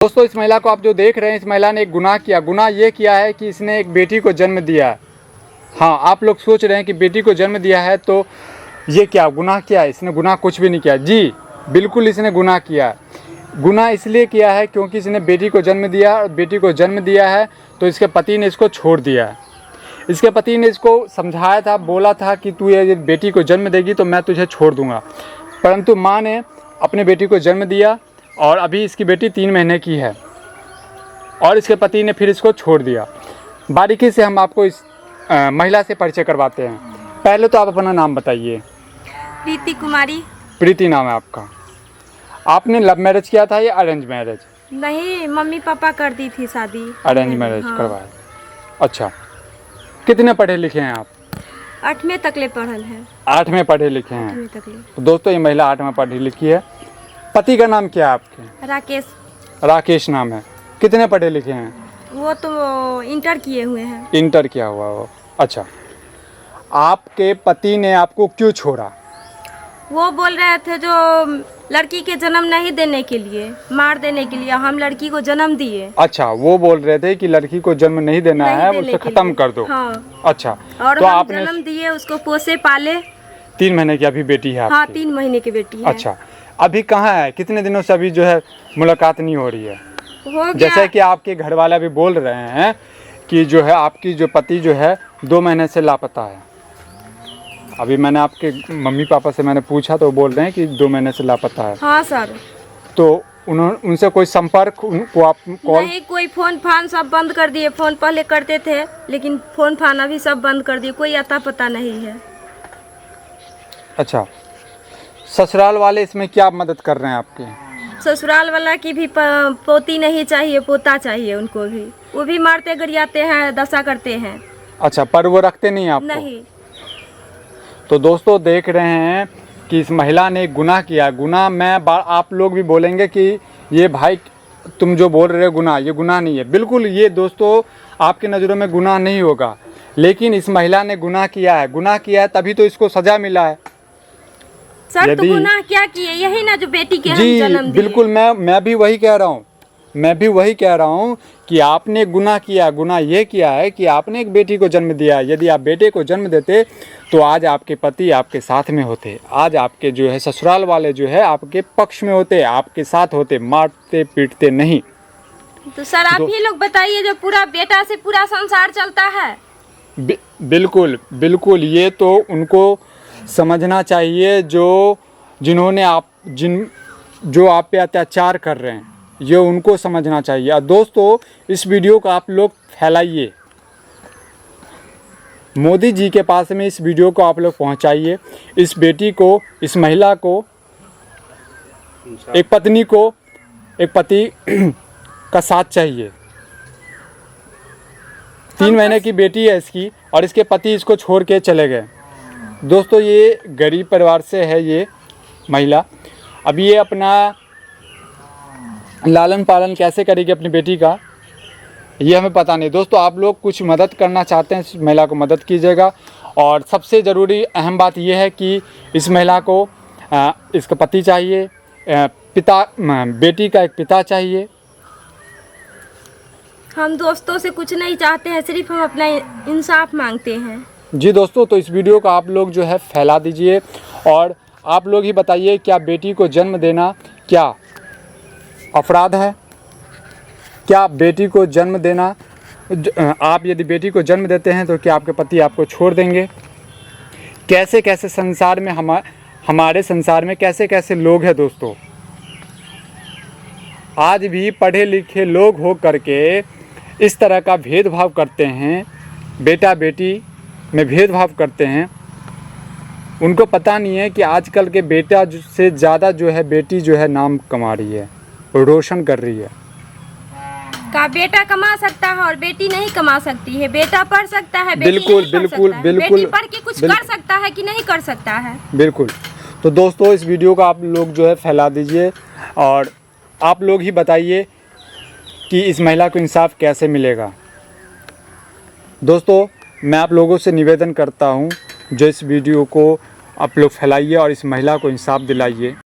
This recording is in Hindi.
दोस्तों इस महिला को आप जो देख रहे हैं, इस महिला ने एक गुनाह किया। गुनाह ये किया है कि इसने एक बेटी को जन्म दिया है। हाँ, आप लोग सोच रहे हैं कि बेटी को जन्म दिया है तो ये क्या गुनाह किया है? इसने गुनाह कुछ भी नहीं किया। जी बिल्कुल इसने गुनाह किया है। गुनाह इसलिए किया है क्योंकि इसने बेटी को जन्म दिया, और बेटी को जन्म दिया है तो इसके पति ने इसको छोड़ दिया है। इसके पति ने इसको समझाया था, बोला था कि तू ये बेटी को जन्म देगी तो मैं तुझे छोड़ दूँगा, परंतु माँ ने अपने बेटी को जन्म दिया और अभी इसकी बेटी 3 महीने की है और इसके पति ने फिर इसको छोड़ दिया। बारीकी से हम आपको इस महिला से परिचय करवाते हैं। पहले तो आप अपना नाम बताइए। प्रीति कुमारी। प्रीति नाम है आपका। आपने लव मैरिज किया था या अरेंज मैरिज? नहीं, मम्मी पापा कर दी थी शादी। अरेंज मैरिज हाँ। करवाया। अच्छा, कितने पढ़े लिखे हैं आप? 8वीं तकले पढ़ल है। 8वें पढ़े लिखे हैं। 8वीं तकले। तो दोस्तों ये महिला 8वें पढ़ी लिखी है। पति का नाम क्या है आपके? राकेश। राकेश नाम है। कितने पढ़े लिखे हैं? वो तो इंटर किए हुए हैं। इंटर किया हुआ वो। अच्छा, आपके पति ने आपको क्यों छोड़ा? वो बोल रहे थे जो लड़की के जन्म नहीं देने के लिए, मार देने के लिए, हम लड़की को जन्म दिए। अच्छा, वो बोल रहे थे कि लड़की को जन्म नहीं देना है, उसे खत्म कर दो। हाँ। अच्छा, और तो हम आपने जन्म दिए, उसको पोसे पाले। 3 महीने की अभी बेटी है हाँ, आपकी? 3 महीने की बेटी है। अच्छा, अभी कहाँ है? कितने दिनों से अभी जो है मुलाकात नहीं हो रही है? हो गया। जैसे कि आपके घर वाला भी बोल रहे हैं कि जो है आपकी जो पति जो है 2 महीने से लापता है। अभी मैंने आपके मम्मी पापा से मैंने पूछा तो बोल रहे हैं कि 2 महीने से लापता है। हाँ सर। तो उनसे कोई संपर्क उनको आप कॉल? नहीं, कोई फोन फान सब बंद कर दिए। फोन पहले करते थे लेकिन फोन फान अभी सब बंद कर दिए, कोई अता पता नहीं है। अच्छा, ससुराल वाले इसमें क्या मदद कर रहे हैं आपके? ससुराल वाला की भी पोती नहीं चाहिए, पोता चाहिए उनको भी। वो भी मारते गरियाते हैं, दशा करते हैं। अच्छा, पर वो रखते नहीं आपको? नहीं। तो दोस्तों देख रहे हैं कि इस महिला ने एक गुनाह किया। गुनाह आप लोग भी बोलेंगे कि ये भाई तुम जो बोल रहे हो गुनाह, ये गुनाह नहीं है। बिल्कुल ये दोस्तों आपके नज़रों में गुनाह नहीं होगा, लेकिन इस महिला ने गुनाह किया है। गुनाह किया है तभी तो इसको सज़ा मिला है। सर तो गुनाह क्या किए? यही ना जो बेटी के हम जी जन्म दिए। बिल्कुल, मैं भी वही कह रहा हूँ कि आपने गुनाह किया। गुनाह ये किया है कि आपने एक बेटी को जन्म दिया है। यदि आप बेटे को जन्म देते तो आज आपके पति आपके साथ में होते, आज आपके जो है ससुराल वाले जो है आपके पक्ष में होते, आपके साथ होते, मारते पीटते नहीं। तो सर आप ही लोग बताइए, जो पूरा बेटा से पूरा संसार चलता है। बिल्कुल बिल्कुल, ये तो उनको समझना चाहिए जो आप पे अत्याचार कर रहे हैं, ये उनको समझना चाहिए। और दोस्तों इस वीडियो को आप लोग फैलाइए, मोदी जी के पास में इस वीडियो को आप लोग पहुंचाइए। इस बेटी को, इस महिला को, एक पत्नी को एक पति का साथ चाहिए। 3 महीने की बेटी है इसकी और इसके पति इसको छोड़ के चले गए। दोस्तों ये गरीब परिवार से है ये महिला। अब ये अपना लालन पालन कैसे करेगी अपनी बेटी का, ये हमें पता नहीं। दोस्तों आप लोग कुछ मदद करना चाहते हैं, इस महिला को मदद कीजिएगा। और सबसे ज़रूरी अहम बात यह है कि इस महिला को इसका पति चाहिए, बेटी का एक पिता चाहिए। हम दोस्तों से कुछ नहीं चाहते हैं, सिर्फ हम अपना इंसाफ मांगते हैं। जी दोस्तों, तो इस वीडियो को आप लोग जो है फैला दीजिए और आप लोग ही बताइए क्या बेटी को जन्म देना क्या अपराध है? क्या बेटी को जन्म देना, आप यदि बेटी को जन्म देते हैं तो क्या आपके पति आपको छोड़ देंगे? कैसे कैसे संसार में हमारे संसार में कैसे कैसे लोग हैं दोस्तों। आज भी पढ़े लिखे लोग हो करके इस तरह का भेदभाव करते हैं, बेटा बेटी में भेदभाव करते हैं। उनको पता नहीं है कि आजकल के बेटा से ज़्यादा जो है बेटी जो है नाम कमा रही है, रोशन कर रही है। का बेटा कमा सकता है और बेटी नहीं कमा सकती है। बेटा पढ़ सकता है, बेटी बिल्कुल नहीं पढ़ बिल्कुल सकता है। बिल्कुल, बेटी पढ़ के कुछ कर सकता है कि नहीं कर सकता है? बिल्कुल। तो दोस्तों इस वीडियो को आप लोग जो है फैला दीजिए और आप लोग ही बताइए कि इस महिला को इंसाफ कैसे मिलेगा। दोस्तों मैं आप लोगों से निवेदन करता हूं, जो इस वीडियो को आप लोग फैलाइए और इस महिला को इंसाफ दिलाइए।